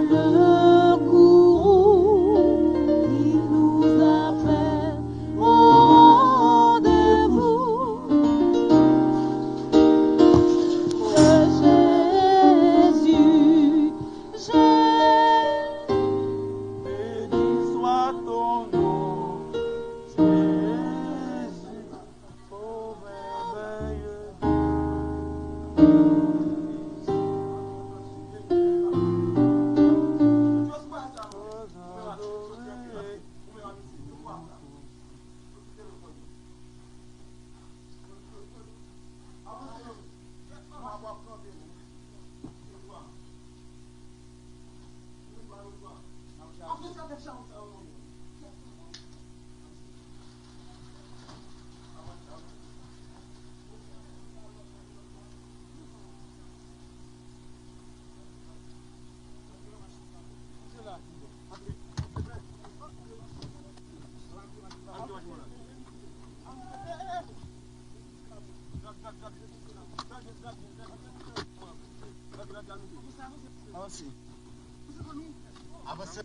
le courroux qui nous appelle au rendez-vous de Jésus. Béni soit ton nom, Jésus, ô merveilleux. Avancez, avancez,